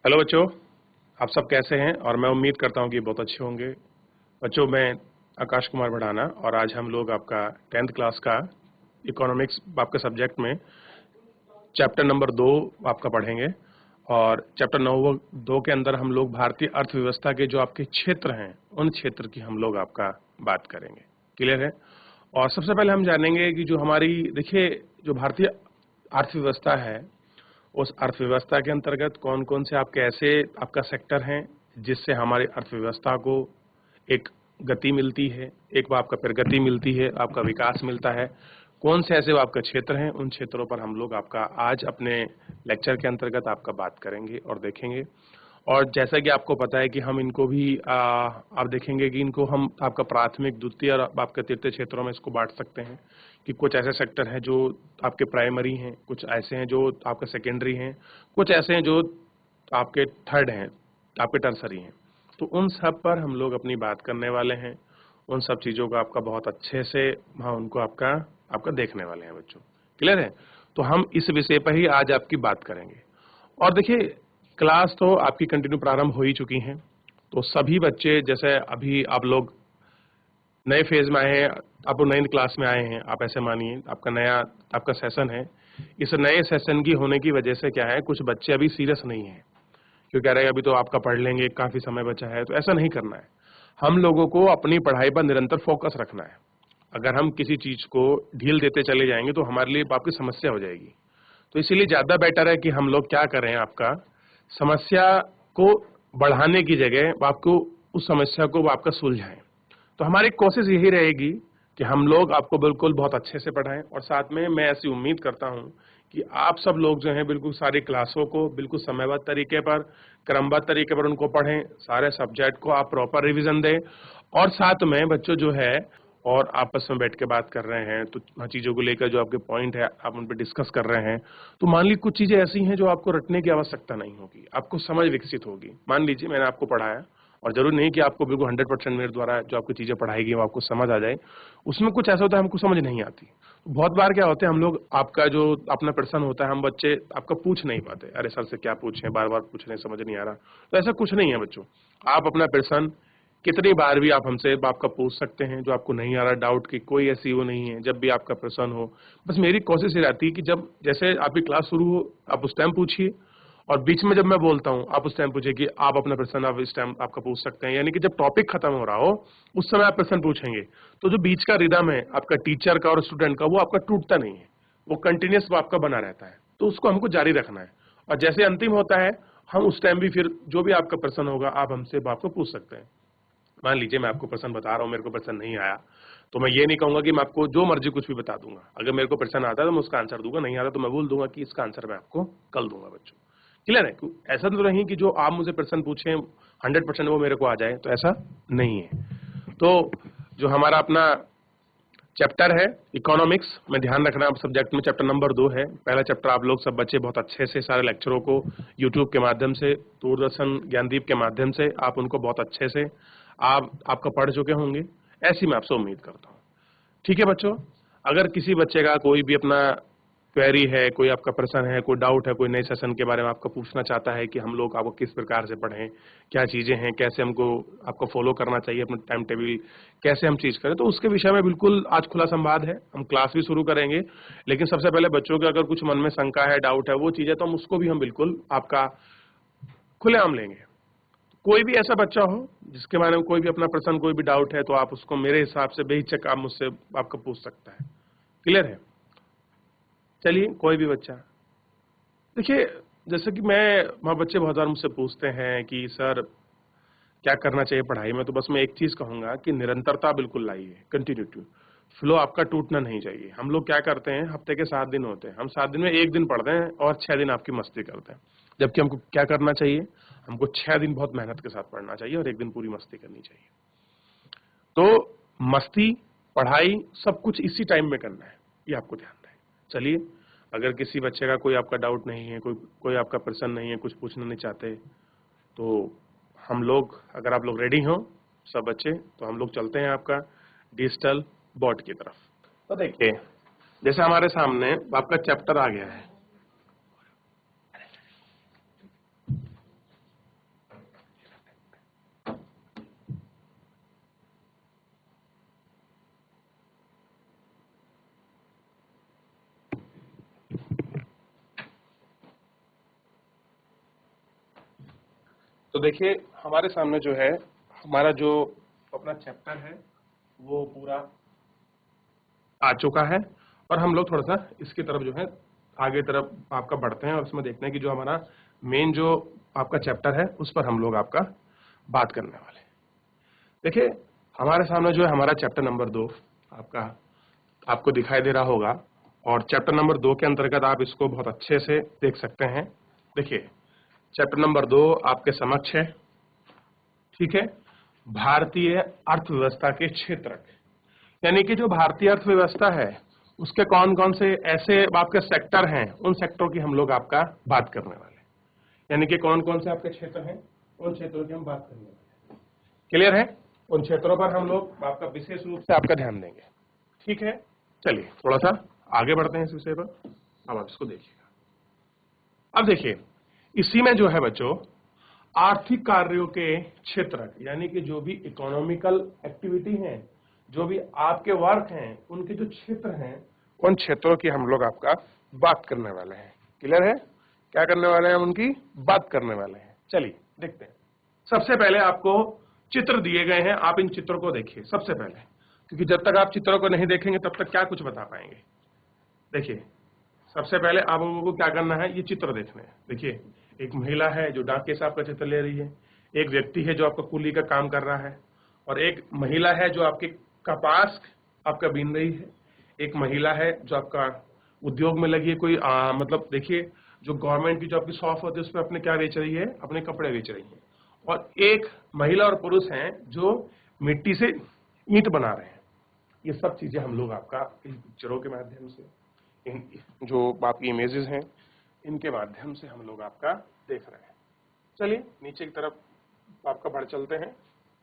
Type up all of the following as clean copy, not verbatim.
Hello बच्चों, आप सब कैसे हैं? और मैं उम्मीद करता हूं कि बहुत अच्छे होंगे। बच्चों, मैं आकाश कुमार भड़ाना और आज हम लोग आपका 10th क्लास का इकोनॉमिक्स आपके सब्जेक्ट में चैप्टर नंबर 2 आपका पढ़ेंगे। और चैप्टर नंबर 2 के अंदर हम लोग भारतीय अर्थव्यवस्था के जो आपके क्षेत्र हैं उन क्षेत्र की हम लोग आपका बात करेंगे। क्लियर है? और सबसे पहले हम जानेंगे कि जो हमारी देखिए जो भारतीय अर्थव्यवस्था है उस अर्थव्यवस्था के अंतर्गत कौन कौन से आपके ऐसे आपका सेक्टर हैं जिससे हमारी अर्थव्यवस्था को एक गति मिलती है, एक आपका प्रगति मिलती है, आपका विकास मिलता है। कौन से ऐसे आपके क्षेत्र हैं, उन क्षेत्रों पर हम लोग आपका आज अपने लेक्चर के अंतर्गत आपका बात करेंगे और देखेंगे। और जैसा कि आपको पता है कि हम इनको भी आप देखेंगे कि इनको हम आपका प्राथमिक, द्वितीय और आपके तृतीय क्षेत्रों में इसको बांट सकते हैं कि कुछ ऐसे सेक्टर हैं जो आपके प्राइमरी हैं, कुछ ऐसे हैं जो आपके सेकेंडरी हैं, कुछ ऐसे हैं जो आपके थर्ड हैं, आपके टर्सरी हैं। तो उन सब पर हम लोग अपनी बात करने वाले हैं। उन सब चीज़ों को आपका बहुत अच्छे से हाँ उनको आपका आपका देखने वाले हैं बच्चों। क्लियर है? तो हम इस विषय पर ही आज आपकी बात करेंगे। और देखिए, क्लास तो आपकी कंटिन्यू प्रारंभ हो ही चुकी हैं। तो सभी बच्चे जैसे अभी आप लोग नए फेज में आए हैं, आप लोग नई क्लास में आए हैं, आप ऐसे मानिए आपका नया आपका सेशन है। इस नए सेशन की होने की वजह से क्या है, कुछ बच्चे अभी सीरियस नहीं हैं, क्यों कह रहे हैं अभी तो आपका पढ़ लेंगे, काफी समय बचा है। तो ऐसा नहीं करना है। हम लोगों को अपनी पढ़ाई पर निरंतर फोकस रखना है। अगर हम किसी चीज को ढील देते चले जाएंगे तो हमारे लिए आपकी समस्या हो जाएगी। तो इसीलिए ज्यादा बेटर है कि हम लोग क्या करें, आपका समस्या को बढ़ाने की जगह आपको उस समस्या को आपका सुलझाएं। तो हमारी कोशिश यही रहेगी कि हम लोग आपको बिल्कुल बहुत अच्छे से पढ़ाएं। और साथ में मैं ऐसी उम्मीद करता हूं कि आप सब लोग जो हैं बिल्कुल सारी क्लासों को बिल्कुल समयबद्ध तरीके पर, क्रमबद्ध तरीके पर उनको पढ़ें, सारे सब्जेक्ट को आप प्रॉपर रिवीजन दें। और साथ में बच्चों जो है और आपस में बैठ के बात कर रहे हैं तो चीजों को लेकर जो आपके पॉइंट है आप उन पर डिस्कस कर रहे हैं। तो मान लीजिए कुछ चीजें ऐसी हैं जो आपको रटने की आवश्यकता नहीं होगी, आपको समझ विकसित होगी। मान लीजिए मैंने आपको पढ़ाया और जरूरी नहीं कि आपको बिल्कुल 100% मेरे द्वारा जो आपको चीजें पढ़ाई गई वो आपको समझ आ जाए। उसमें कुछ ऐसा होता है हमको समझ नहीं आती। बहुत बार क्या होता है, हम लोग आपका जो अपना प्रश्न होता है हम बच्चे आपका पूछ नहीं पाते, अरे सर से क्या पूछें, बार बार पूछ रहे हैं, समझ नहीं आ रहा। तो ऐसा कुछ नहीं है बच्चों। आप अपना प्रश्न कितनी बार भी आप हमसे आपका पूछ सकते हैं, जो आपको नहीं आ रहा डाउट की कोई ऐसी वो नहीं है। जब भी आपका प्रश्न हो, बस मेरी कोशिश ये रहती है कि जब जैसे आपकी क्लास शुरू हो आप उस टाइम पूछिए, और बीच में जब मैं बोलता हूं आप उस टाइम पूछिए कि आप अपना प्रश्न आप इस टाइम आपका पूछ सकते हैं। यानी कि जब टॉपिक खत्म हो रहा हो उस समय आप प्रश्न पूछेंगे। तो जो बीच का रिदम है आपका टीचर का और स्टूडेंट का वो आपका टूटता नहीं है, वो कंटिन्यूस वो आपका बना रहता है। तो उसको हमको जारी रखना है। और जैसे अंतिम होता है हम उस टाइम भी फिर जो भी आपका प्रश्न होगा आप हमसे आपको पूछ सकते हैं। मान लीजिए मैं आपको प्रश्न बता रहा हूँ, मेरे को प्रश्न नहीं आया, तो मैं ये नहीं कहूंगा कि मैं आपको जो मर्जी कुछ भी बता दूंगा। अगर मेरे को प्रश्न आता है तो मैं उसका आंसर दूंगा, नहीं आता तो मैं बोल दूंगा कि इसका आंसर मैं आपको कल दूंगा बच्चों। क्लियर है? ऐसा तो नहीं कि जो आप मुझे प्रश्न पूछें 100% वो मेरे को आ जाए, तो ऐसा नहीं है। तो जो हमारा अपना चैप्टर है इकोनॉमिक्स में ध्यान रखना, आप सब्जेक्ट में चैप्टर नंबर 2 है। पहला चैप्टर आप लोग सब बच्चे बहुत अच्छे से सारे लेक्चरों को यूट्यूब के माध्यम से, दूरदर्शन ज्ञानदीप के माध्यम से आप उनको बहुत अच्छे से आपका पढ़ चुके होंगे, ऐसी मैं आपसे उम्मीद करता हूँ। ठीक है बच्चों, अगर किसी बच्चे का कोई भी अपना क्वेरी है, कोई आपका प्रश्न है, कोई डाउट है, कोई नए सेशन के बारे में आपका पूछना चाहता है कि हम लोग आपको किस प्रकार से पढ़ें, क्या चीजें हैं, कैसे हमको आपको फॉलो करना चाहिए अपना टाइम टेबल, कैसे हम चीज करें, तो उसके विषय में बिल्कुल आज खुला संवाद है। हम क्लास भी शुरू करेंगे, लेकिन सबसे पहले बच्चों के अगर कुछ मन में शंका है, डाउट है, वो चीजें तो हम उसको भी हम बिल्कुल आपका खुलेआम लेंगे। कोई भी ऐसा बच्चा हो जिसके बारे में कोई भी अपना प्रश्न, कोई भी डाउट है, तो आप उसको मेरे हिसाब से बेहिचक आप मुझसे आपका पूछ सकता है। क्लियर है? चलिए, कोई भी बच्चा देखिए, जैसे कि वहाँ बच्चे बहुत बार मुझसे पूछते हैं कि सर क्या करना चाहिए पढ़ाई में, तो बस मैं एक चीज कहूंगा कि निरंतरता बिल्कुल लाइए, कंटिन्यूटी। फ्लो आपका टूटना नहीं चाहिए। हम लोग क्या करते हैं, हफ्ते के 7 दिन होते हैं, हम 7 दिन में एक दिन पढ़ते हैं और 6 दिन आपकी मस्ती करते हैं। जबकि हमको क्या करना चाहिए, हमको 6 दिन बहुत मेहनत के साथ पढ़ना चाहिए और एक दिन पूरी मस्ती करनी चाहिए। तो मस्ती, पढ़ाई सब कुछ इसी टाइम में करना है, ये आपको ध्यान रहे। चलिए, अगर किसी बच्चे का कोई आपका डाउट नहीं है, कोई कोई आपका प्रश्न नहीं है, कुछ पूछना नहीं चाहते, तो हम लोग, अगर आप लोग रेडी हो सब बच्चे, तो हम लोग चलते हैं आपका डिजिटल बोर्ड की तरफ। तो देखिए, जैसे हमारे सामने आपका चैप्टर आ गया है, तो देखिए हमारे सामने जो है हमारा जो अपना चैप्टर है वो पूरा आ चुका है और हम लोग थोड़ा सा इसकी तरफ जो है आगे तरफ आपका बढ़ते हैं और उसमें देखते हैं कि जो हमारा मेन जो आपका चैप्टर है उस पर हम लोग आपका बात करने वाले हैं। देखिए हमारे सामने जो है हमारा चैप्टर नंबर 2 आपका आपको दिखाई दे रहा होगा और चैप्टर नंबर 2 के अंतर्गत आप इसको बहुत अच्छे से देख सकते हैं। देखिए चैप्टर नंबर 2 आपके समक्ष है, ठीक है। भारतीय अर्थव्यवस्था के क्षेत्रक, यानी कि जो भारतीय अर्थव्यवस्था है उसके कौन कौन से ऐसे आपके सेक्टर हैं, उन सेक्टरों की हम लोग आपका बात करने वाले हैं। यानी कि कौन कौन से आपके क्षेत्र हैं, उन क्षेत्रों की हम बात करने वाले हैं। क्लियर है? उन क्षेत्रों पर हम लोग आपका विशेष रूप से आपका ध्यान देंगे, ठीक है। चलिए थोड़ा सा आगे बढ़ते हैं इस विषय पर। अब आप इसको देखिएगा। अब देखिए इसी में जो है बच्चों आर्थिक कार्यों के क्षेत्र, यानी कि जो भी इकोनॉमिकल एक्टिविटी हैं, जो भी आपके वर्क हैं, उनके जो क्षेत्र हैं, उन क्षेत्रों की हम लोग आपका बात करने वाले हैं। क्लियर है? क्या करने वाले हैं? हम उनकी बात करने वाले हैं। चलिए देखते हैं। सबसे पहले आपको चित्र दिए गए हैं, आप इन चित्रों को देखिए सबसे पहले, क्योंकि जब तक आप चित्रों को नहीं देखेंगे तब तक क्या कुछ बता पाएंगे। देखिए सबसे पहले आप लोगों को क्या करना है, ये चित्र देखने हैं। देखिए एक महिला है जो डाक के हिसाब का चित्र ले रही है, एक व्यक्ति है जो आपका कुली का काम कर रहा है, और एक महिला है जो आपके कपास आपका बीन रही है, एक महिला है जो आपका उद्योग में लगी है कोई मतलब देखिए जो गवर्नमेंट की जो आपकी शॉप होती है उस पर अपने क्या बेच रही है, अपने कपड़े बेच रही है, और एक महिला और पुरुष हैं जो मिट्टी से ईंट बना रहे हैं। ये सब चीजें हम लोग आपका इन पिक्चरों के माध्यम से, इन जो आपकी इमेजेस हैं इनके माध्यम से हम लोग आपका देख रहे हैं। चलिए नीचे की तरफ आपका बढ़ चलते हैं,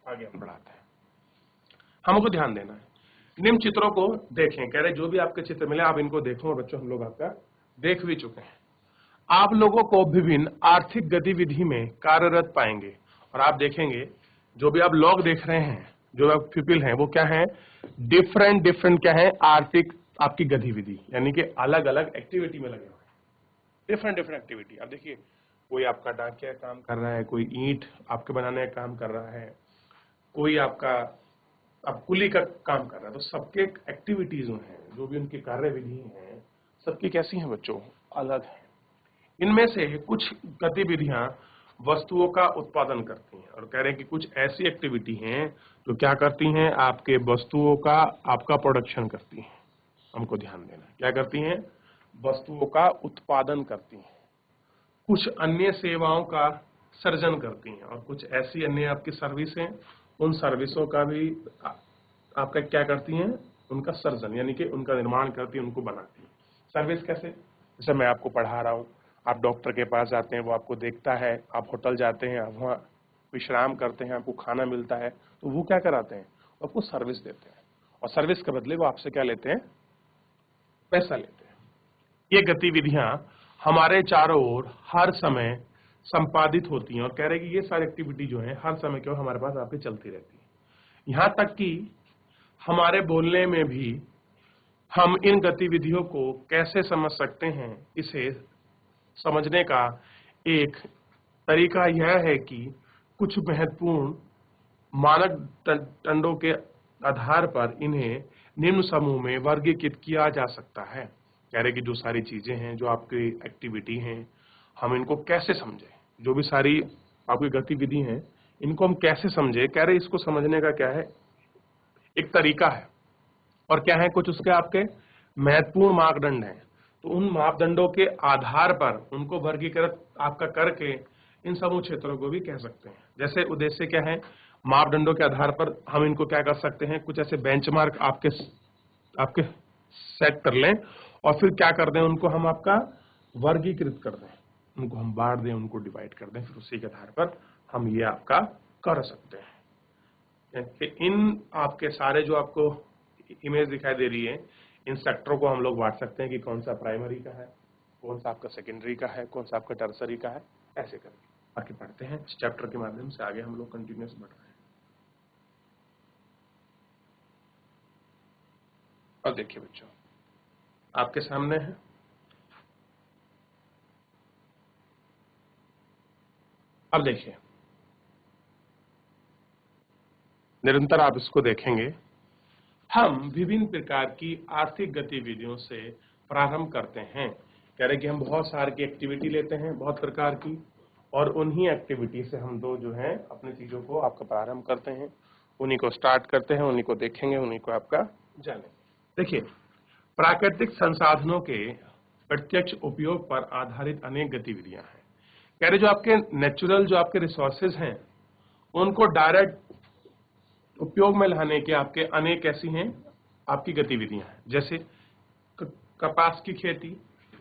आगे हम बढ़ाते हैं। हमको ध्यान देना है, निम्न चित्रों को देखें। कह रहे जो भी आपके चित्र मिले आप इनको देखो, और बच्चों हम लोग आपका देख भी चुके हैं। आप लोगों को विभिन्न आर्थिक गतिविधि में कार्यरत पाएंगे, और आप देखेंगे जो भी आप लोग देख रहे हैं, जो आप पीपल हैं, वो क्या है, डिफरेंट डिफरेंट क्या है, आर्थिक आपकी गतिविधि, यानी कि अलग अलग एक्टिविटी में लगे हुए हैं। Different different activity. अब देखिए कोई आपका डाकिया काम कर रहा है, कोई ईंट आपके बनाने का काम कर रहा है, कोई आपका अब कुली का काम कर रहा है। तो सबके एक्टिविटीज हैं, जो भी उनकी कार्यविधि हैं, सबकी कैसी हैं बच्चों, अलग है। इनमें से कुछ गतिविधियां वस्तुओं का उत्पादन करती हैं, और कह रहे हैं कि कुछ ऐसी एक्टिविटी हैं जो क्या करती हैं, आपके वस्तुओं का आपका प्रोडक्शन करती हैं। हमको ध्यान देना, क्या करती हैं, वस्तुओं का उत्पादन करती हैं। कुछ अन्य सेवाओं का सर्जन करती हैं, और कुछ ऐसी अन्य आपकी सर्विस हैं, उन सर्विसों का भी आपका क्या करती हैं, उनका सर्जन, यानी कि उनका निर्माण करती हैं, उनको बनाती हैं। सर्विस कैसे, जैसे मैं आपको पढ़ा रहा हूँ, आप डॉक्टर के पास जाते हैं, वो आपको देखता है, आप होटल जाते हैं, आप वहाँ विश्राम करते हैं, आपको खाना मिलता है, तो वो क्या कराते हैं, आपको सर्विस देते हैं, और सर्विस के बदले वो आपसे क्या लेते हैं, पैसा लेते हैं। ये गतिविधियां हमारे चारों ओर हर समय संपादित होती हैं, और कह रहे हैं कि ये सारी एक्टिविटी जो है हर समय क्यों हमारे पास आपकी चलती रहती है। यहां तक कि हमारे बोलने में भी हम इन गतिविधियों को कैसे समझ सकते हैं, इसे समझने का एक तरीका यह है कि कुछ महत्वपूर्ण मानक दंडों के आधार पर इन्हें निम्न समूह में वर्गीकृत किया जा सकता है। कह रहे कि जो सारी चीजें हैं, जो आपकी एक्टिविटी हैं, हम इनको कैसे समझें, जो भी सारी आपकी गतिविधि हैं इनको हम कैसे समझें। कह रहे इसको समझने का क्या है, एक तरीका है, और क्या है, कुछ उसके आपके महत्वपूर्ण मापदंड हैं। तो उन मापदंडों के आधार पर उनको वर्गीकृत आपका करके इन समूह क्षेत्रों को भी कह सकते हैं। जैसे उद्देश्य क्या है, मापदंडों के आधार पर हम इनको क्या कर सकते हैं, कुछ ऐसे बेंचमार्क आपके आपके सेट कर लें, और फिर क्या कर दें, उनको हम आपका वर्गीकृत कर दें, उनको हम बांट दें, उनको डिवाइड कर दें, फिर उसी के आधार पर हम ये आपका कर सकते हैं। इन आपके सारे जो आपको इमेज दिखाई दे रही है, इन सेक्टरों को हम लोग बांट सकते हैं कि कौन सा प्राइमरी का है, कौन सा आपका सेकेंडरी का है, कौन सा आपका टर्सरी का है, ऐसे करके बाकी पढ़ते हैं। इस चैप्टर के माध्यम से आगे हम लोग कंटिन्यूस बढ़ रहे हैं। अब देखिए बच्चों आपके सामने है, अब देखिए निरंतर आप इसको देखेंगे। हम विभिन्न प्रकार की आर्थिक गतिविधियों से प्रारंभ करते हैं। कह रहे कि हम बहुत सारी की एक्टिविटी लेते हैं, बहुत प्रकार की, और उन्हीं एक्टिविटी से हम दो जो है अपनी चीजों को आपका प्रारंभ करते हैं, उन्हीं को स्टार्ट करते हैं, उन्हीं को देखेंगे, उन्हीं को आपका जाने। देखिए, प्राकृतिक संसाधनों के प्रत्यक्ष उपयोग पर आधारित अनेक गतिविधियां हैं। कह रहे जो आपके नेचुरल जो आपके रिसोर्सेज हैं उनको डायरेक्ट उपयोग में लाने के आपके अनेक ऐसी हैं आपकी गतिविधियां हैं। जैसे कपास की खेती,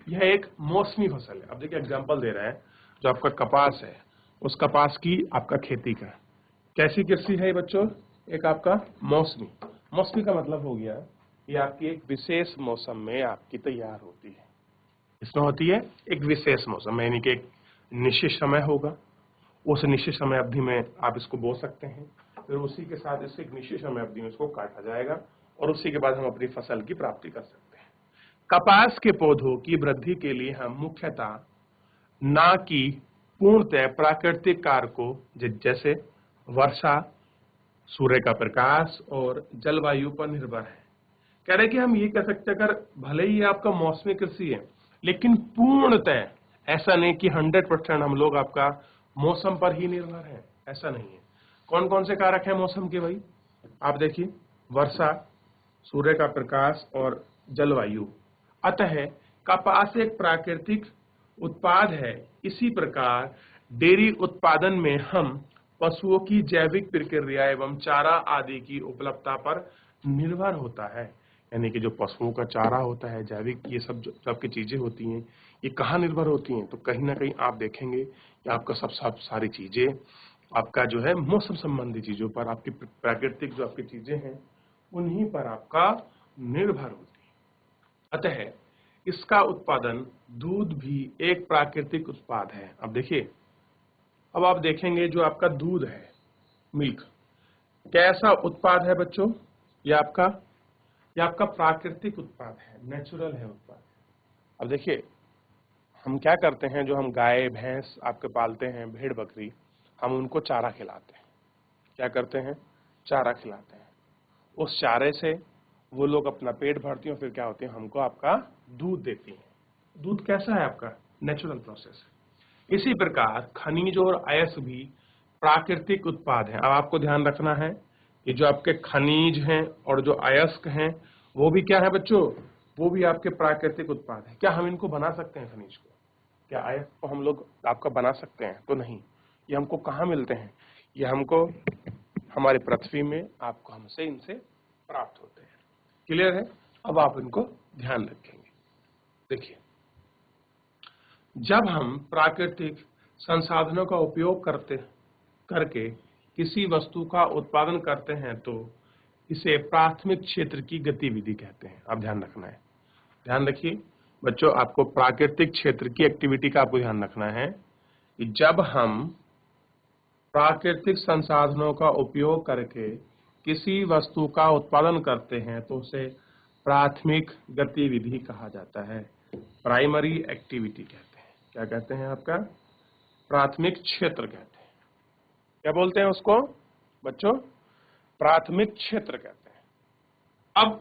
यह एक मौसमी फसल है। अब देखिए एग्जांपल दे रहा है, जो आपका कपास है उस कपास की आपका खेती का कैसी कृषि है बच्चों, एक आपका मौसमी। मौसमी का मतलब हो गया ये आपकी एक विशेष मौसम में आपकी तैयार होती है। इसमें होती है एक विशेष मौसम, यानी कि एक निश्चित समय होगा, उस निश्चित समय अवधि में आप इसको बो सकते हैं, फिर उसी के साथ इससे एक निश्चित समय अवधि में इसको काटा जाएगा और उसी के बाद हम अपनी फसल की प्राप्ति कर सकते हैं। कपास के पौधों की वृद्धि के लिए हम मुख्यतः ना कि पूर्णतः प्राकृतिक कारकों जैसे वर्षा, सूर्य का प्रकाश और जलवायु पर निर्भर है। कह रहे कि हम ये कह सकते हैं, अगर भले ही आपका मौसमी कृषि है लेकिन पूर्णतः ऐसा नहीं कि 100% हम लोग आपका मौसम पर ही निर्भर है, ऐसा नहीं है। कौन कौन से कारक है मौसम के भाई, आप देखिए, वर्षा, सूर्य का प्रकाश और जलवायु। अतः कपास एक प्राकृतिक उत्पाद है। इसी प्रकार डेयरी उत्पादन में हम पशुओं की जैविक प्रक्रिया एवं चारा आदि की उपलब्धता पर निर्भर होता है। यानी कि जो पशुओं का चारा होता है, जैविक, ये सब जो सबकी चीजें होती हैं, ये कहाँ निर्भर होती हैं, तो कहीं ना कहीं आप देखेंगे कि आपका सब सारी चीजें आपका जो है मौसम संबंधी चीजों पर, आपकी प्राकृतिक जो आपकी चीजें हैं उन्हीं पर आपका निर्भर होती है। अतः इसका उत्पादन, दूध भी एक प्राकृतिक उत्पाद है। अब देखिए, अब आप देखेंगे जो आपका दूध है, मिल्क, कैसा उत्पाद है बच्चों, ये आपका प्राकृतिक उत्पाद है, नेचुरल है उत्पाद। अब देखिए, हम क्या करते हैं, जो हम गाय भैंस आपके पालते हैं, भेड़ बकरी, हम उनको चारा खिलाते हैं। क्या करते हैं, चारा खिलाते हैं। उस चारे से वो लोग अपना पेट भरती हैं, फिर क्या होती है, हमको आपका दूध देती हैं। दूध कैसा है आपका, नेचुरल प्रोसेस है। इसी प्रकार खनिज और अयस्क भी प्राकृतिक उत्पाद है। अब आपको ध्यान रखना है कि जो आपके खनिज हैं और जो अयस्क हैं वो भी क्या है बच्चों, वो भी आपके प्राकृतिक उत्पाद है। क्या हम इनको बना सकते हैं, खनिज को, क्या अयस्क को हम लोग आपका बना सकते हैं, तो नहीं। ये हमको कहाँ मिलते हैं, ये हमको हमारे पृथ्वी में आपको हमसे इनसे प्राप्त होते हैं। क्लियर है, अब आप इनको ध्यान रखेंगे। देखिए, जब हम प्राकृतिक संसाधनों का उपयोग करके किसी वस्तु का उत्पादन करते हैं तो इसे प्राथमिक क्षेत्र की गतिविधि कहते हैं। आप ध्यान रखना है, ध्यान रखिए बच्चों, आपको प्राकृतिक क्षेत्र की एक्टिविटी का आपको ध्यान रखना है कि जब हम प्राकृतिक संसाधनों का उपयोग करके किसी वस्तु का उत्पादन करते हैं तो उसे प्राथमिक गतिविधि कहा जाता है, प्राइमरी एक्टिविटी कहते हैं। क्या कहते हैं आपका, प्राथमिक क्षेत्र कहते हैं। क्या बोलते हैं उसको बच्चों, प्राथमिक क्षेत्र कहते हैं। अब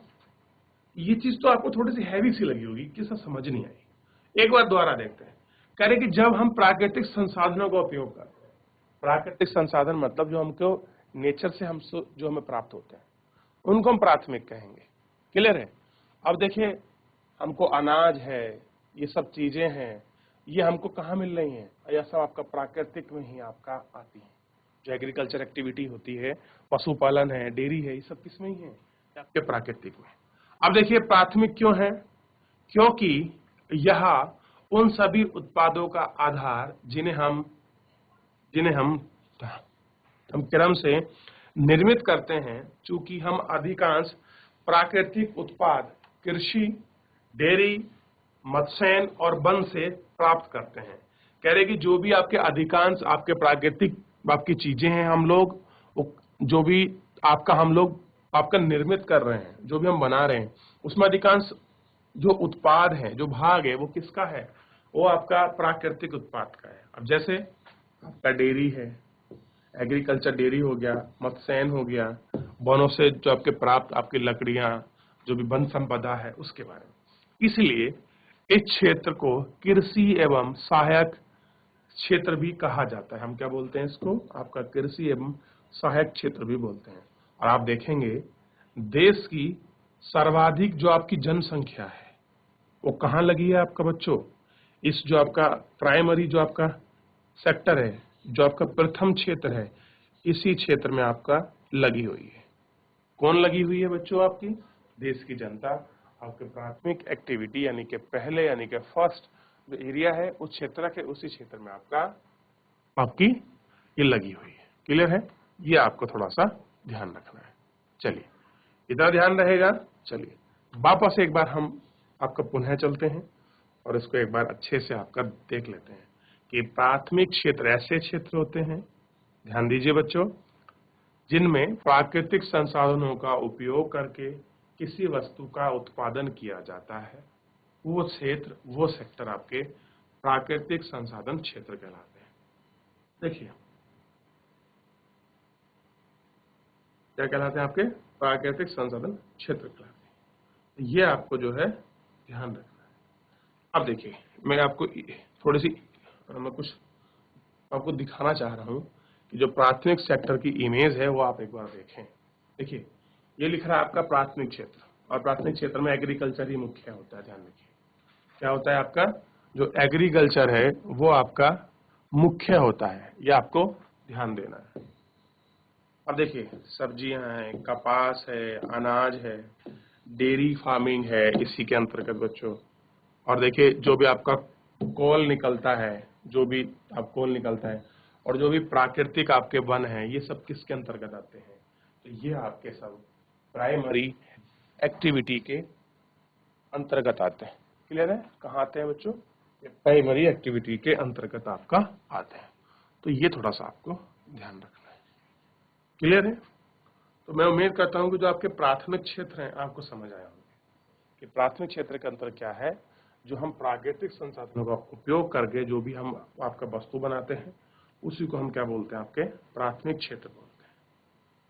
ये चीज तो आपको थोड़ी सी हैवी सी लगी होगी, किसी समझ नहीं आई, एक बार दोबारा देखते हैं। कह रहे कि जब हम प्राकृतिक संसाधनों का उपयोग करते हैं, प्राकृतिक संसाधन मतलब जो हमको नेचर से हम जो हमें प्राप्त होते हैं उनको हम प्राथमिक कहेंगे। क्लियर है। अब देखिए, हमको अनाज है, ये सब चीजें हैं, ये हमको कहाँ मिल रही हैं, यह सब आपका प्राकृतिक में ही आपका आती है। जो एग्रीकल्चर एक्टिविटी होती है, पशुपालन है, डेयरी है, ये सब किसमें ही है, आपके प्राकृतिक में। अब देखिए, प्राथमिक क्यों है, क्योंकि यह उन सभी उत्पादों का आधार जिन्हें हम क्रम से निर्मित करते हैं। चूंकि हम अधिकांश प्राकृतिक उत्पाद कृषि, डेयरी, मत्स्यन और वन से प्राप्त करते हैं। कह रहे कि जो भी आपके अधिकांश आपके प्राकृतिक आपकी चीजें हैं, हम लोग जो भी हम लोग आपका निर्मित कर रहे हैं, जो भी हम बना रहे हैं, उसमें अधिकांश जो उत्पाद है, जो भाग है, वो किसका है, वो आपका प्राकृतिक उत्पाद का है। अब जैसे आपका डेयरी है, एग्रीकल्चर डेयरी हो गया, मत्स्यन हो गया, वनों से जो आपके प्राप्त आपकी लकड़ियां, जो भी वन संपदा है उसके बारे में। इसलिए इस क्षेत्र को कृषि एवं सहायक क्षेत्र भी कहा जाता है। हम क्या बोलते हैं इसको? आपका कृषि एवं सहायक क्षेत्र भी बोलते हैं। और आप देखेंगे देश की सर्वाधिक जो आपकी जनसंख्या है वो कहाँ लगी है आपका बच्चों? इस जो आपका प्राइमरी जो आपका सेक्टर है, जो आपका प्रथम क्षेत्र है, इसी क्षेत्र में आपका लगी हुई है। कौन लगी हुई है बच्चों? आपकी देश की जनता आपके प्राथमिक एक्टिविटी यानी कि पहले यानी कि फर्स्ट जो एरिया है उस क्षेत्र के उसी क्षेत्र में आपकी ये लगी हुई है। क्लियर है? ये आपको थोड़ा सा ध्यान रखना है। चलिए, इतना ध्यान रहेगा। चलिए वापस एक बार हम आपका पुनः चलते हैं और इसको एक बार अच्छे से आपका देख लेते हैं कि प्राथमिक क्षेत्र ऐसे क्षेत्र होते हैं, ध्यान दीजिए बच्चों, जिनमें प्राकृतिक संसाधनों का उपयोग करके किसी वस्तु का उत्पादन किया जाता है। वो क्षेत्र, वो सेक्टर आपके प्राकृतिक संसाधन क्षेत्र कहलाते हैं। देखिए क्या कहलाते हैं? आपके प्राकृतिक संसाधन क्षेत्र कहलाते हैं। ये आपको जो है ध्यान रखना है। अब देखिए मैं आपको थोड़ी सी मैं कुछ आपको दिखाना चाह रहा हूं कि जो प्राथमिक सेक्टर की इमेज है वो आप एक बार देखें। देखिए ये लिख रहा है आपका प्राथमिक क्षेत्र, और प्राथमिक क्षेत्र में एग्रीकल्चर ही मुख्य होता है। ध्यान रखिए क्या होता है आपका? जो एग्रीकल्चर है वो आपका मुख्य होता है, ये आपको ध्यान देना है। अब देखिए सब्जियां हैं, कपास है, अनाज है, डेयरी फार्मिंग है इसी के अंतर्गत बच्चों। और देखिए जो भी आपका कोल निकलता है, जो भी आप कोल निकलता है और जो भी प्राकृतिक आपके वन हैं, ये सब किसके अंतर्गत आते हैं? तो ये आपके सब प्राइमरी एक्टिविटी के अंतर्गत आते हैं। क्लियर है? कहाँ आते हैं बच्चों? ये प्राइमरी एक्टिविटी के अंतर्गत आपका आते हैं। तो ये थोड़ा सा आपको ध्यान रखना है। क्लियर है? तो मैं उम्मीद करता हूं कि जो आपके प्राथमिक क्षेत्र हैं आपको समझ आया होंगे कि प्राथमिक क्षेत्र के अंतर क्या है। जो हम प्राकृतिक संसाधनों का उपयोग करके जो भी हम आपका वस्तु बनाते हैं उसी को हम क्या बोलते हैं? आपके प्राथमिक क्षेत्र बोलते हैं।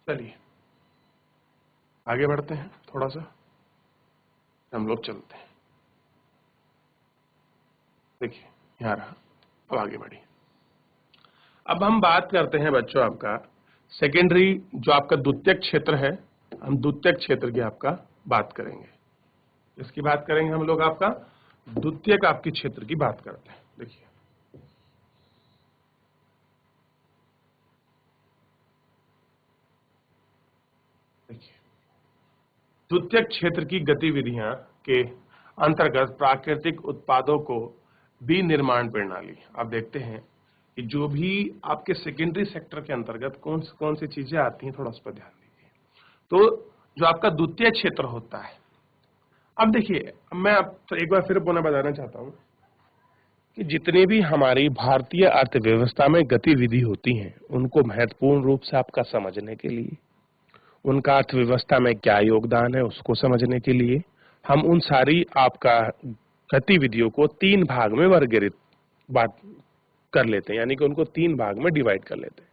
चलिए आगे बढ़ते हैं, थोड़ा सा हम लोग चलते हैं। देखिए यहाँ रहा, अब आगे बढ़िए। अब हम बात करते हैं बच्चों आपका सेकेंडरी जो आपका द्वितीयक क्षेत्र है। हम द्वितीयक क्षेत्र की आपका बात करेंगे। इसकी बात करेंगे हम लोग आपका द्वितीयक आपके क्षेत्र की बात करते हैं। देखिए द्वितीयक क्षेत्र की गतिविधियां के अंतर्गत प्राकृतिक उत्पादों को विनिर्माण प्रणाली। आप देखते हैं कि जो भी आपके सेकेंडरी सेक्टर के अंतर्गत कौन सी चीजें आती हैं, थोड़ा उस पर ध्यान दीजिए। तो जो आपका द्वितीय क्षेत्र होता है, अब देखिए मैं आपको एक बार फिर पुनः बताना चाहता हूं कि जितनी भी हमारी भारतीय अर्थव्यवस्था में गतिविधि होती हैं उनको महत्वपूर्ण रूप से आपका समझने के लिए, उनका अर्थव्यवस्था में क्या योगदान है उसको समझने के लिए हम उन सारी आपका गतिविधियों को 3 भाग में वर्गीकृत बात कर लेते हैं, यानी कि उनको 3 भाग में डिवाइड कर लेते हैं।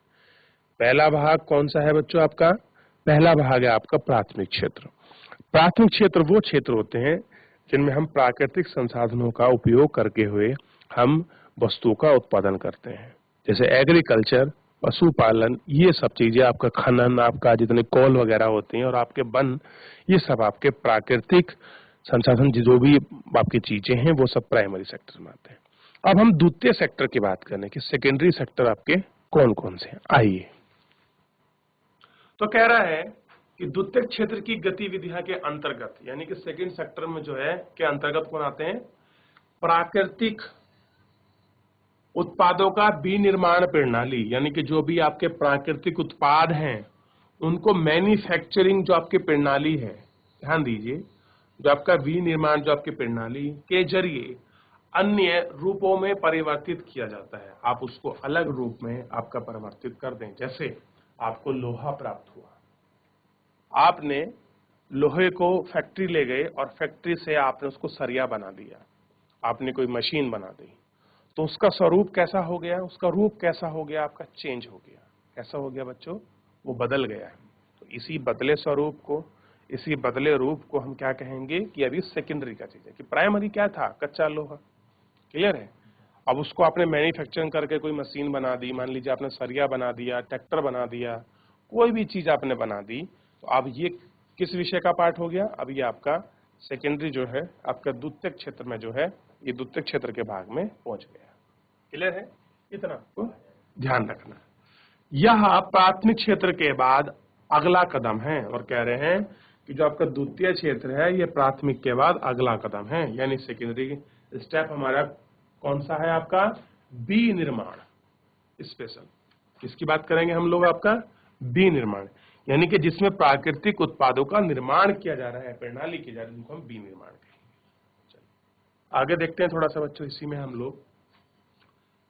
पहला भाग कौन सा है बच्चों? आपका पहला भाग है आपका प्राथमिक क्षेत्र। प्राथमिक क्षेत्र वो क्षेत्र होते हैं जिनमें हम प्राकृतिक संसाधनों का उपयोग करके हुए हम वस्तुओं का उत्पादन करते हैं, जैसे एग्रीकल्चर, पशुपालन, ये सब चीजें, आपका खनन, आपका जितने कोल वगैरह होते हैं और आपके वन, ये सब आपके प्राकृतिक संसाधन जो भी आपकी चीजें हैं वो सब प्राइमरी सेक्टर में आते हैं। अब हम द्वितीय सेक्टर की बात करें कि सेकेंडरी सेक्टर आपके कौन कौन से हैं। आइए, तो कह रहा है कि द्वितीय क्षेत्र की गतिविधियां के अंतर्गत यानी कि सेकेंड सेक्टर में जो है के अंतर्गत कौन आते हैं? प्राकृतिक उत्पादों का विनिर्माण प्रणाली, यानी कि जो भी आपके प्राकृतिक उत्पाद हैं उनको मैन्युफैक्चरिंग जो आपकी प्रणाली है, ध्यान दीजिए, जो आपका विनिर्माण जो आपकी प्रणाली के जरिए अन्य रूपों में परिवर्तित किया जाता है। आप उसको अलग रूप में आपका परिवर्तित कर दें। जैसे आपको लोहा प्राप्त हुआ, आपने लोहे को फैक्ट्री ले गए और फैक्ट्री से आपने उसको सरिया बना दिया, आपने कोई मशीन बना दी, तो उसका स्वरूप कैसा हो गया? उसका रूप कैसा हो गया? आपका चेंज हो गया। कैसा हो गया बच्चों? वो बदल गया है। तो इसी बदले स्वरूप को, इसी बदले रूप को हम क्या कहेंगे कि अभी सेकेंडरी का चीज है। कि प्राइमरी क्या था, कच्चा लोहा, क्लियर है। अब उसको आपने मैन्युफैक्चरिंग करके कोई मशीन बना दी, मान लीजिए आपने सरिया बना दिया, ट्रैक्टर बना दिया, कोई भी चीज आपने बना दी, तो अब ये किस विषय का पार्ट हो गया, अब ये आपका सेकेंडरी जो है आपका द्वितीयक क्षेत्र में जो है, ये द्वितीयक क्षेत्र के भाग में पहुंच गया। क्लियर है, इतना आपको ध्यान रखना। यह प्राथमिक क्षेत्र के बाद अगला कदम है, और कह रहे हैं कि जो आपका द्वितीय क्षेत्र है ये प्राथमिक के बाद अगला कदम है, यानी सेकेंडरी स्टेप हमारा कौन सा है आपका, बी निर्माण। स्पेशल किसकी बात करेंगे हम लोग, आपका बी निर्माण, यानी कि जिसमें प्राकृतिक उत्पादों का निर्माण किया जा रहा है, प्रणाली की जा रही है, जिनको हम बी निर्माण कहेंगे। आगे देखते हैं थोड़ा सा बच्चों, इसी में हम लोग,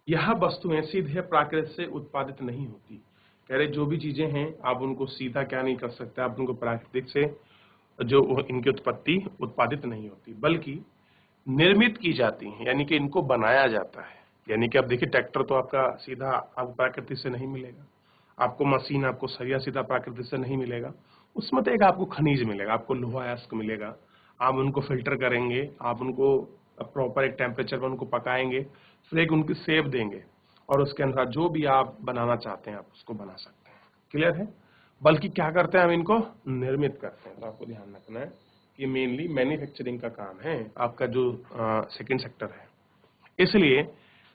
यह वस्तुएं सीधे प्राकृतिक से उत्पादित नहीं होती। कह रहे जो भी चीजें हैं आप उनको सीधा क्या नहीं कर सकते, आप उनको प्राकृतिक से जो इनकी उत्पत्ति उत्पादित नहीं होती, बल्कि निर्मित की जाती हैं, यानी कि इनको बनाया जाता है। यानी कि अब देखिए ट्रैक्टर तो आपका सीधा आपको प्राकृतिक से नहीं मिलेगा, आपको मशीन, आपको सरिया सीधा प्राकृतिक से नहीं मिलेगा, उसमें तो एक आपको खनिज मिलेगा, आपको लोहा अयस्क मिलेगा, आप उनको फिल्टर करेंगे, आप उनको प्रॉपर एक टेम्परेचर पर उनको पकाएंगे, फिर एक उनकी शेप देंगे, और उसके अनुसार जो भी आप बनाना चाहते हैं आप उसको बना सकते हैं। क्लियर है, बल्कि क्या करते हैं हम इनको निर्मित करते हैं। तो आपको ध्यान रखना है कि मेनली मैन्युफैक्चरिंग का काम है आपका जो सेकंड सेक्टर है। इसलिए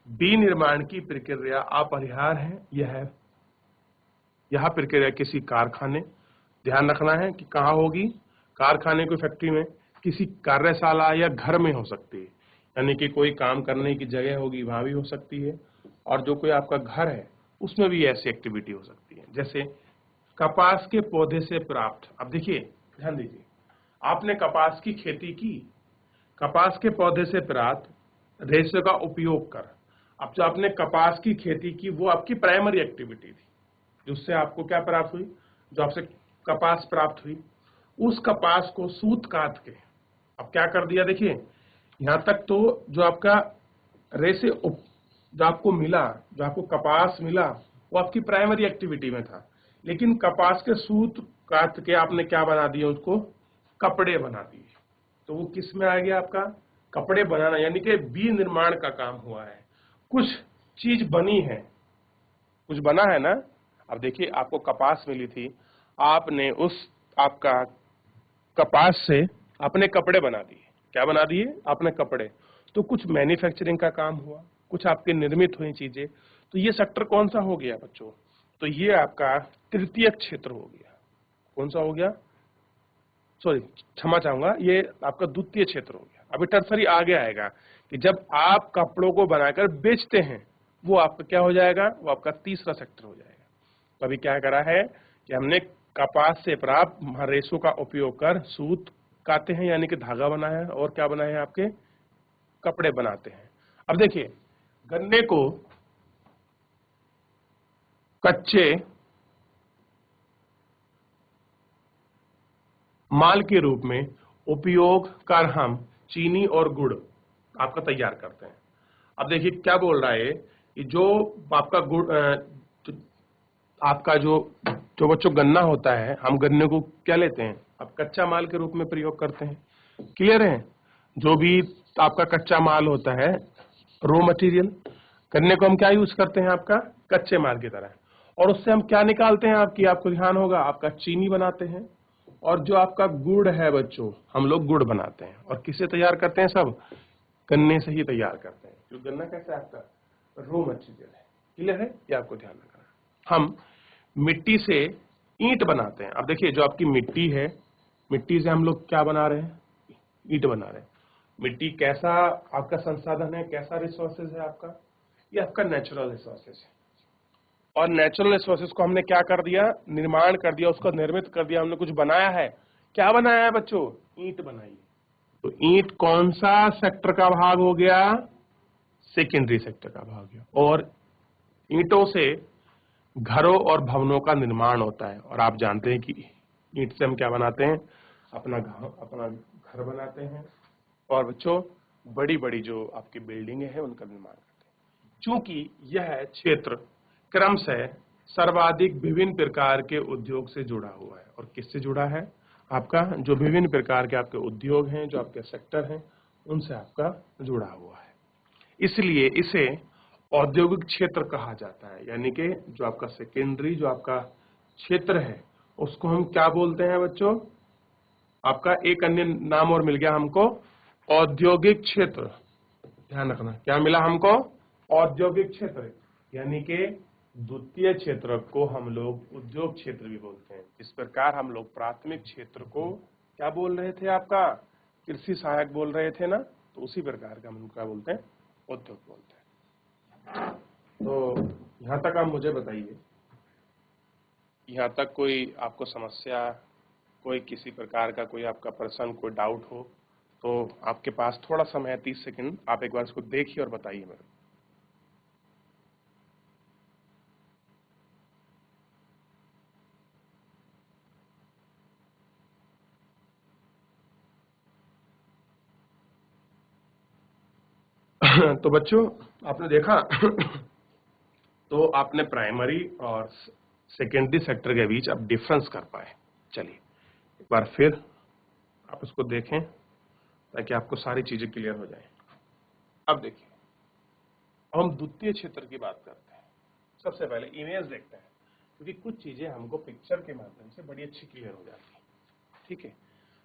बी निर्माण की प्रक्रिया अपरिहार्य है। यह प्रक्रिया किसी कारखाने, ध्यान रखना है कि कहाँ होगी, कारखाने की फैक्ट्री में, किसी कार्यशाला या घर में हो सकती है, यानी कि कोई काम करने की जगह होगी वहां भी हो सकती है, और जो कोई आपका घर है उसमें भी ऐसी एक्टिविटी हो सकती है। जैसे कपास के पौधे से प्राप्त, अब देखिए ध्यान दीजिए, आपने कपास की खेती की, कपास के पौधे से प्राप्त रेशे का उपयोग कर, अब जो आपने कपास की खेती की वो आपकी प्राइमरी एक्टिविटी थी, जिससे आपको क्या प्राप्त हुई, जो आपसे कपास प्राप्त हुई, उस कपास को सूत काट के अब क्या कर दिया, देखिए यहां तक तो जो आपका रेशे जो आपको मिला, जो आपको कपास मिला वो आपकी प्राइमरी एक्टिविटी में था, लेकिन कपास के सूत काट के आपने क्या बना दिया, उसको कपड़े बना दिए। तो वो किस में आ गया आपका, कपड़े बनाना, यानी कि बी निर्माण का काम हुआ है, कुछ चीज बनी है, कुछ बना है ना। अब देखिए आपको कपास मिली थी, आपने उस आपका कपास से अपने कपड़े बना दिए, क्या बना दिए, आपने कपड़े, तो कुछ मैन्युफैक्चरिंग का काम हुआ, कुछ आपके निर्मित हुई चीजें। तो ये सेक्टर कौन सा हो गया बच्चों, तो ये आपका तृतीय क्षेत्र हो गया। कौन सा हो गया, सॉरी क्षमा चाहूंगा, ये आपका द्वितीय क्षेत्र हो गया। अभी टर्सरी आगे आएगा कि जब आप कपड़ों को बनाकर बेचते हैं वो आपका क्या हो जाएगा, वो आपका तीसरा सेक्टर हो जाएगा। तो अभी क्या करा है कि हमने कपास से प्राप्त रेशों का उपयोग कर सूत काटे हैं, यानी कि धागा बनाया है, और क्या बनाए हैं, आपके कपड़े बनाते हैं। अब देखिए गन्ने को कच्चे माल के रूप में उपयोग कर हम चीनी और गुड़ आपका तैयार करते हैं। अब देखिए क्या बोल रहा है कि जो आपका गुड़ आपका जो जो बच्चों गन्ना होता है, हम गन्ने को क्या लेते हैं, अब कच्चा माल के रूप में प्रयोग करते हैं। क्लियर है, जो भी आपका कच्चा माल होता है, रॉ मटेरियल, गन्ने को हम क्या यूज करते हैं, आपका कच्चे माल की तरह, और उससे हम क्या निकालते हैं, आपको ध्यान होगा, आपका चीनी बनाते हैं, और जो आपका गुड़ है बच्चों, हम लोग गुड़ बनाते हैं, और किससे तैयार करते हैं, सब गन्ने से ही तैयार करते हैं। जो गन्ना कैसा है, आपका रॉ मटेरियल है। क्लियर है, ये आपको ध्यान रखना है। हम मिट्टी से ईंट बनाते हैं। अब देखिए जो आपकी मिट्टी है, मिट्टी से हम लोग क्या बना रहे हैं, ईंट बना रहे हैं। मिट्टी कैसा आपका संसाधन है, कैसा रिसोर्सेज है आपका, ये आपका नेचुरल रिसोर्सेज है, और नेचुरल रिसोर्सेज को हमने क्या कर दिया, निर्माण कर दिया, उसको निर्मित कर दिया, हमने कुछ बनाया है। क्या बनाया है बच्चों, ईंट बनाई है। तो ईंट कौन सा सेक्टर का भाग हो गया, सेकेंडरी सेक्टर का भाग गया। और ईंटों से घरों और भवनों का निर्माण होता है, और आप जानते हैं कि ईंट से हम क्या बनाते हैं, अपना घर बनाते हैं, और बच्चों बड़ी बड़ी जो आपकी बिल्डिंगें हैं उनका निर्माण करते हैं। चूंकि यह क्षेत्र क्रमशः सर्वाधिक विभिन्न प्रकार के उद्योग से जुड़ा हुआ है। और किससे जुड़ा है? आपका जो विभिन्न प्रकार के आपके उद्योग हैं, जो आपके सेक्टर हैं, उनसे आपका जुड़ा हुआ है। इसलिए इसे औद्योगिक क्षेत्र कहा जाता है। यानी कि जो आपका सेकेंडरी जो आपका क्षेत्र है उसको हम क्या बोलते हैं बच्चों? आपका एक अन्य नाम और मिल गया हमको, औद्योगिक क्षेत्र। ध्यान रखना, क्या मिला हमको? औद्योगिक क्षेत्र। यानी कि द्वितीय क्षेत्र को हम लोग उद्योग क्षेत्र भी बोलते हैं। इस प्रकार हम लोग प्राथमिक क्षेत्र को क्या बोल रहे थे? आपका कृषि सहायक बोल रहे थे ना, तो उसी प्रकार का हम लोग क्या बोलते हैं? उद्योग बोलते हैं। तो यहाँ तक आप मुझे बताइए, यहाँ तक कोई आपको समस्या, कोई किसी प्रकार का कोई आपका प्रश्न, कोई डाउट हो तो आपके पास थोड़ा समय है, 30 सेकंड, आप एक बार इसको देखिए और बताइए मेरे को। तो बच्चों आपने देखा तो आपने प्राइमरी और सेकेंडरी सेक्टर के बीच अब डिफरेंस कर पाए। चलिए एक बार फिर आप इसको देखें ताकि आपको सारी चीजें क्लियर हो जाए। अब देखिए, हम द्वितीय क्षेत्र की बात करते हैं। सबसे पहले इमेज देखते हैं, क्योंकि कुछ चीजें हमको पिक्चर के माध्यम से बड़ी अच्छी क्लियर हो जाती है। ठीक है,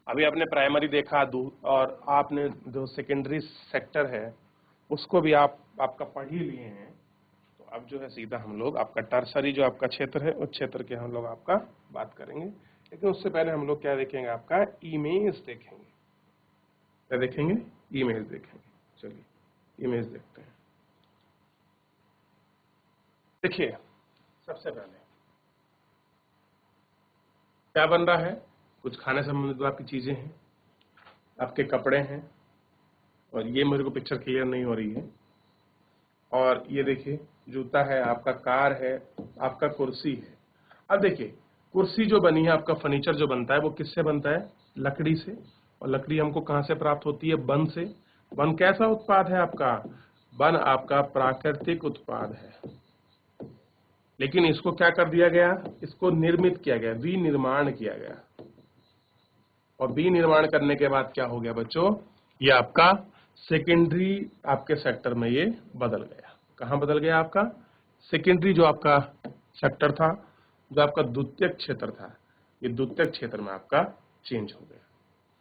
अभी आपने प्राइमरी देखा और आपने जो सेकेंडरी सेक्टर है उसको भी आपका पढ़ ही लिए हैं। तो अब जो है सीधा हम लोग आपका टर्सरी जो आपका क्षेत्र है उस क्षेत्र के हम लोग आपका बात करेंगे। लेकिन उससे पहले हम लोग क्या देखेंगे? आपका इमेज देखेंगे। क्या देखेंगे? इमेज देखेंगे। चलिए इमेज देखते हैं। देखिए सबसे पहले क्या बन रहा है? कुछ खाने संबंधित आपकी चीजें हैं, आपके कपड़े हैं, और ये मेरे को पिक्चर क्लियर नहीं हो रही है। और ये देखिए जूता है, आपका कार है, आपका कुर्सी है। अब देखिए कुर्सी जो बनी है, आपका फर्नीचर जो बनता है वो किससे बनता है? लकड़ी से। और लकड़ी हमको कहाँ से प्राप्त होती है? वन से। वन कैसा उत्पाद है आपका? वन आपका प्राकृतिक उत्पाद है। लेकिन इसको क्या कर दिया गया? इसको निर्मित किया गया, विनिर्माण किया गया। और विनिर्माण करने के बाद क्या हो गया बच्चों? ये आपका सेकेंडरी आपके सेक्टर में ये बदल गया। कहाँ बदल गया? आपका सेकेंडरी जो आपका सेक्टर था, जो आपका द्वितीयक क्षेत्र था, ये द्वितीयक क्षेत्र में आपका चेंज हो गया।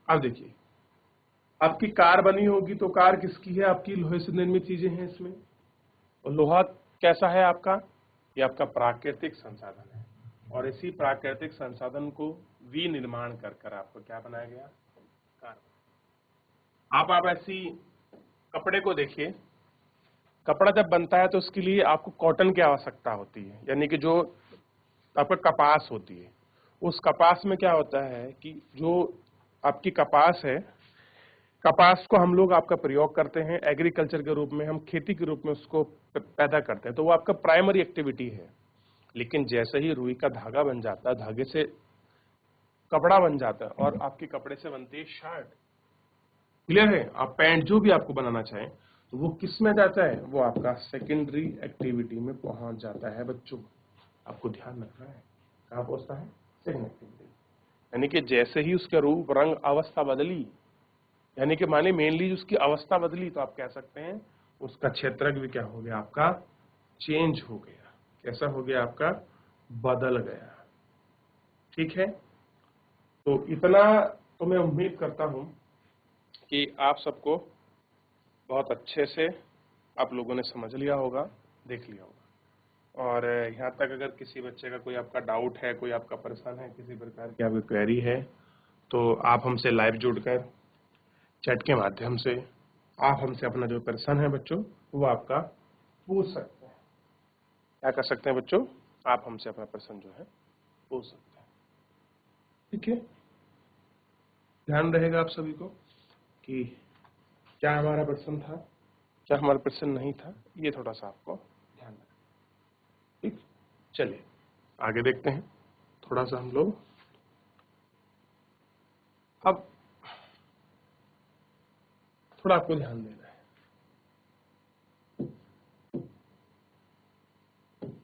अब देखिए आपकी कार बनी होगी तो कार किसकी है? आपकी लोहे से निर्मित चीजें हैं इसमें। और लोहा कैसा है आपका? ये आपका प्राकृतिक संसाधन है। और इसी प्राकृतिक संसाधन को विनिर्माण कर कर आपको क्या बनाया गया? कार। आप ऐसी कपड़े को देखिए, कपड़ा जब बनता है तो उसके लिए आपको कॉटन की आवश्यकता होती है, यानी कि जो आपका कपास होती है। उस कपास में क्या होता है कि जो आपकी कपास है, कपास को हम लोग आपका प्रयोग करते हैं एग्रीकल्चर के रूप में, हम खेती के रूप में उसको पैदा करते हैं, तो वो आपका प्राइमरी एक्टिविटी है। लेकिन जैसे ही रुई का धागा बन जाता है, धागे से कपड़ा बन जाता है और आपके कपड़े से बनती है शर्ट। क्लियर है? आप पैंट जो भी आपको बनाना चाहें तो वो किस में जाता है? वो आपका सेकेंडरी एक्टिविटी में पहुंच जाता है बच्चों। आपको ध्यान रखना है, कहाँ पहुंचता है? Second activity. यानी कि जैसे ही उसका रूप रंग अवस्था बदली, यानी कि माने मेनली उसकी अवस्था बदली, तो आप कह सकते हैं उसका क्षेत्रक भी क्या हो गया? आपका चेंज हो गया। कैसा हो गया? आपका बदल गया। ठीक है, तो इतना तो मैं उम्मीद करता हूं कि आप सबको बहुत अच्छे से आप लोगों ने समझ लिया होगा, देख लिया होगा। और यहाँ तक अगर किसी बच्चे का कोई आपका डाउट है, कोई आपका प्रश्न है, किसी प्रकार की आपकी क्वेरी है, तो आप हमसे लाइव जुड़कर चैट के माध्यम से आप हमसे अपना जो प्रश्न है बच्चों वो आपका पूछ सकते हैं। क्या कर सकते हैं बच्चों? आप हमसे अपना प्रश्न जो है पूछ सकते हैं। ठीक है, ध्यान रहेगा आप सभी को कि क्या हमारा प्रश्न था, क्या हमारा प्रश्न नहीं था, ये थोड़ा सा आपको ध्यान रखना। ठीक, चलिए आगे देखते हैं। थोड़ा सा हम लोग अब थोड़ा आपको ध्यान देना है।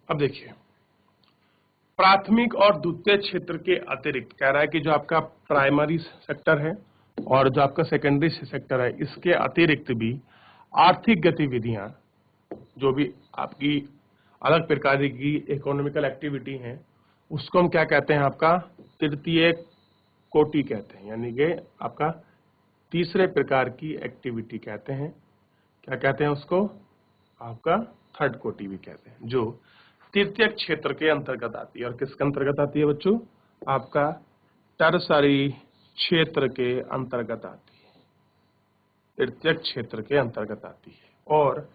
अब देखिए प्राथमिक और द्वितीय क्षेत्र के अतिरिक्त कह रहा है कि जो आपका प्राइमरी सेक्टर है और जो आपका सेकेंडरी सेक्टर है, इसके अतिरिक्त भी आर्थिक गतिविधियां, जो भी आपकी अलग प्रकार की इकोनॉमिकल एक्टिविटी हैं, उसको हम क्या कहते हैं, आपका तृतीय कोटि कहते हैं, यानी कि आपका तीसरे प्रकार की एक्टिविटी कहते हैं। क्या कहते हैं उसको? आपका थर्ड कोटि भी कहते हैं, जो तृतीय क्षेत्र के अंतर्गत आती है। और किसके अंतर्गत आती है बच्चों? आपका टर्सरी क्षेत्र के अंतर्गत आती है, तृतीय क्षेत्र के अंतर्गत आती है। और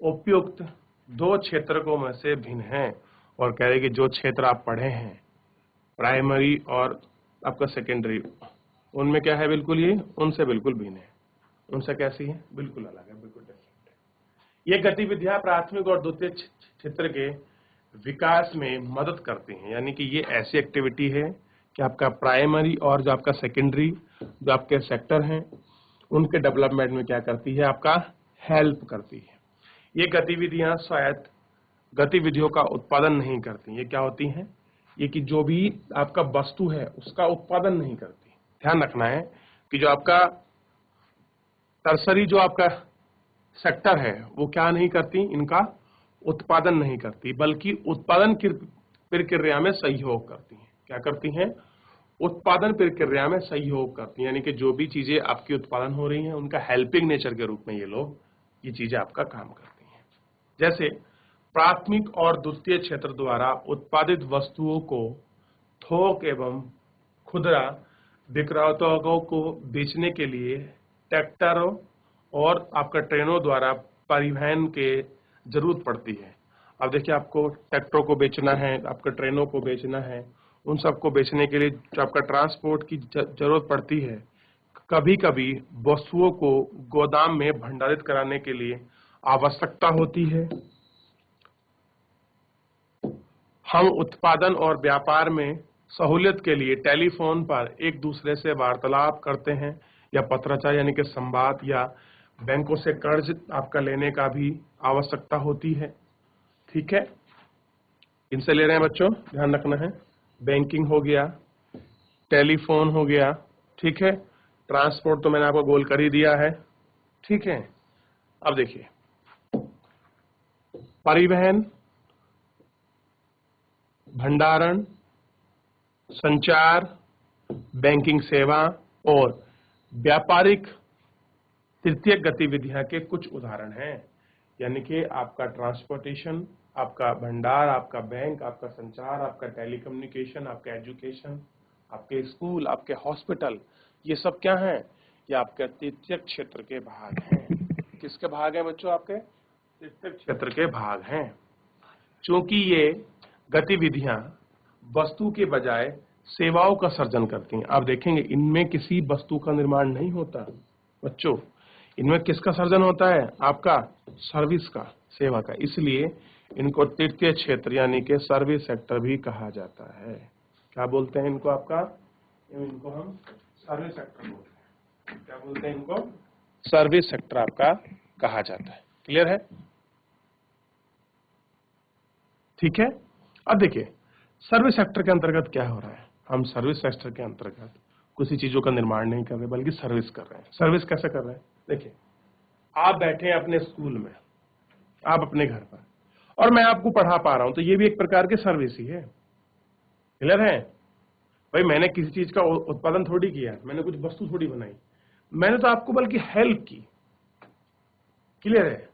उपयुक्त दो क्षेत्रकों में से भिन्न है। और कह रहे कि जो क्षेत्र आप पढ़े हैं, प्राइमरी और आपका सेकेंडरी, उनमें क्या है, बिल्कुल ये उनसे बिल्कुल भिन्न है। उनसे कैसी है? बिल्कुल अलग है, बिल्कुल डिफरेंट है। ये गतिविधियां प्राथमिक और द्वितीय क्षेत्र के विकास में मदद करती हैं। यानी कि ये ऐसी एक्टिविटी है कि आपका प्राइमरी और जो आपका सेकेंडरी जो आपके सेक्टर हैं, उनके डेवलपमेंट में क्या करती है? आपका हेल्प करती है। ये गतिविधियां शायद गतिविधियों का उत्पादन नहीं करती। ये क्या होती हैं? ये कि जो भी आपका वस्तु है उसका उत्पादन नहीं करती। ध्यान रखना है कि जो आपका टर्सरी जो आपका सेक्टर है वो क्या नहीं करती? इनका उत्पादन नहीं करती, बल्कि उत्पादन की प्रक्रिया में सहयोग करती हैं। क्या करती हैं? उत्पादन प्रक्रिया में सहयोग करती हैं। यानी कि जो भी चीजें आपकी उत्पादन हो रही हैं, उनका हेल्पिंग नेचर के रूप में ये लोग ये चीजें आपका काम करती हैं। जैसे प्राथमिक और द्वितीय क्षेत्र द्वारा उत्पादित वस्तुओं को थोक एवं खुदरा विक्रेताओं को बेचने के लिए ट्रैक्टरों और आपका ट्रेनों द्वारा परिवहन के जरूरत पड़ती है। अब देखिए, आपको ट्रैक्टरों को बेचना है, आपका ट्रेनों को बेचना है, उन सबको बेचने के लिए जो आपका ट्रांसपोर्ट की जरूरत पड़ती है। कभी कभी वस्तुओं को गोदाम में भंडारित कराने के लिए आवश्यकता होती है। हम उत्पादन और व्यापार में सहूलियत के लिए टेलीफोन पर एक दूसरे से वार्तालाप करते हैं, या पत्राचार यानी कि संवाद, या बैंकों से कर्ज आपका लेने का भी आवश्यकता होती है। ठीक है, इनसे ले रहे हैं बच्चों, ध्यान रखना है। बैंकिंग हो गया, टेलीफोन हो गया, ठीक है। ट्रांसपोर्ट तो मैंने आपको गोल कर ही दिया है, ठीक है। अब देखिए, परिवहन, भंडारण, संचार, बैंकिंग सेवा और व्यापारिक तृतीय गतिविधियां के कुछ उदाहरण हैं। यानी कि आपका ट्रांसपोर्टेशन, आपका भंडार, आपका बैंक, आपका संचार, आपका टेलीकम्युनिकेशन, आपका एजुकेशन, आपके स्कूल, आपके हॉस्पिटल, ये सब क्या हैं? ये आपके तृतीय क्षेत्र के भाग हैं। किसके भाग हैं बच्चों? आपके तृतीय क्षेत्र के भाग हैं। क्योंकि ये गतिविधियां वस्तु के बजाय सेवाओं का सर्जन करती हैं। आप देखेंगे, इनमें किसी वस्तु का निर्माण नहीं होता बच्चों, इनमें किसका सर्जन होता है? आपका सर्विस का, सेवा का। इसलिए इनको तृतीय क्षेत्र यानी कि सर्विस सेक्टर भी कहा जाता है। क्या बोलते हैं इनको? आपका इनको हम सर्विस सेक्टर बोलते हैं। क्या बोलते हैं इनको? सर्विस सेक्टर आपका कहा जाता है। क्लियर है? ठीक है। अब देखिए, सर्विस सेक्टर के अंतर्गत क्या हो रहा है। हम सर्विस सेक्टर के अंतर्गत किसी चीजों का निर्माण नहीं कर रहे, बल्कि सर्विस कर रहे हैं। सर्विस कैसे कर रहे हैं? देखिए, आप बैठे हैं अपने स्कूल में, आप अपने घर पर, और मैं आपको पढ़ा पा रहा हूं, तो ये भी एक प्रकार की सर्विस ही है। क्लियर है? भाई, मैंने किसी चीज का उत्पादन थोड़ी किया, मैंने कुछ वस्तु थोड़ी बनाई, मैंने तो आपको बल्कि हेल्प की। क्लियर है?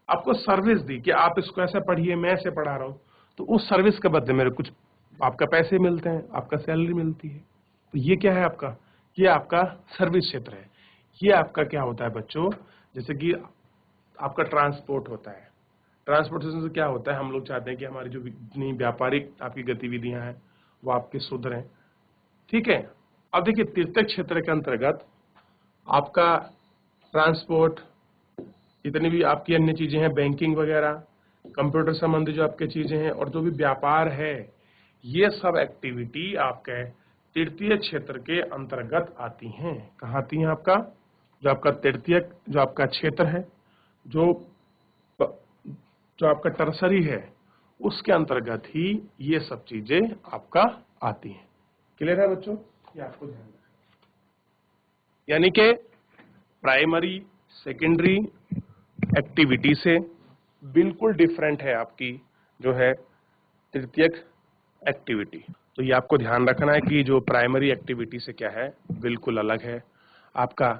आपको सर्विस दी कि आप इसको ऐसे पढ़िए, मैं ऐसे पढ़ा रहा हूं, तो उस सर्विस के बदले मेरे कुछ आपका पैसे मिलते हैं, आपका सैलरी मिलती है। तो ये क्या है आपका? ये आपका सर्विस क्षेत्र है। ये आपका क्या होता है बच्चों? जैसे कि आपका ट्रांसपोर्ट होता है। ट्रांसपोर्टेशन से क्या होता है? हम लोग चाहते हैं कि हमारी जो जितनी व्यापारिक आपकी गतिविधियां हैं वो आपकी सुधरें। ठीक है। अब देखिए, तृतीय क्षेत्र के अंतर्गत आपका ट्रांसपोर्ट, जितनी भी आपकी अन्य चीजें हैं, बैंकिंग वगैरह, कंप्यूटर संबंधी जो आपके चीजें हैं, और जो भी व्यापार है, ये सब एक्टिविटी आपके तृतीय क्षेत्र के अंतर्गत आती हैं। कहाँ आती हैं? आपका जो आपका तृतीय जो आपका क्षेत्र है, जो जो आपका टर्सरी है, उसके अंतर्गत ही ये सब चीजें आपका आती हैं। क्लियर है बच्चों? ये आपको ध्यान रखना, यानी कि प्राइमरी सेकेंडरी एक्टिविटी से बिल्कुल डिफरेंट है आपकी जो है तृतीयक एक्टिविटी। तो ये आपको ध्यान रखना है कि जो प्राइमरी एक्टिविटी से क्या है, बिल्कुल अलग है आपका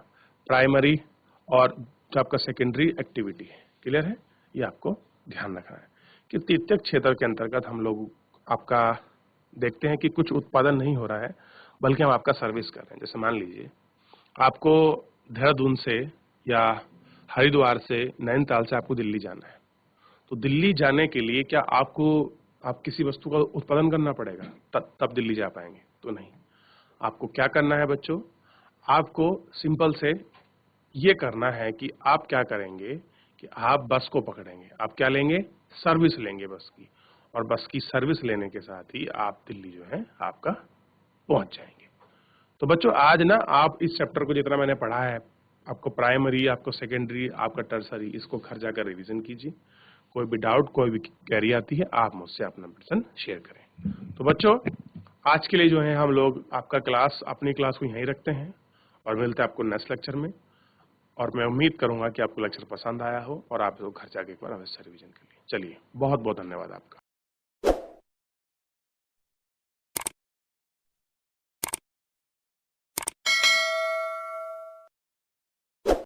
प्राइमरी और जो आपका सेकेंडरी एक्टिविटी है। क्लियर है? ये आपको ध्यान रखना है कि तृतीयक क्षेत्र के अंतर्गत हम लोग आपका देखते हैं कि कुछ उत्पादन नहीं हो रहा है, बल्कि हम आपका सर्विस कर रहे हैं। जैसे मान लीजिए आपको देहरादून से या हरिद्वार से नैनीताल से आपको दिल्ली जाना है, तो दिल्ली जाने के लिए क्या आप किसी वस्तु का उत्पादन करना पड़ेगा तब दिल्ली जा पाएंगे? तो नहीं। आपको क्या करना है बच्चों? आपको सिंपल से ये करना है कि आप क्या करेंगे कि आप बस को पकड़ेंगे। आप क्या लेंगे? सर्विस लेंगे बस की, और बस की सर्विस लेने के साथ ही आप दिल्ली जो है आपका पहुंच जाएंगे। तो बच्चों आज ना आप इस चैप्टर को जितना मैंने पढ़ा है, आपको प्राइमरी, आपको सेकेंडरी, आपका टर्सरी, इसको घर जाकर रिवीजन कीजिए। कोई भी डाउट, कोई भी क्वेरी आती है, आप मुझसे अपना प्रश्न शेयर करें। तो बच्चों आज के लिए जो है हम लोग आपका अपनी क्लास को यहीं रखते हैं और मिलते हैं आपको नेक्स्ट लेक्चर में। और मैं उम्मीद करूंगा कि आपको लेक्चर पसंद आया हो और आप लोग घर जाके एक बार अवश्य रिवीजन के लिए। चलिए, बहुत बहुत धन्यवाद आपका।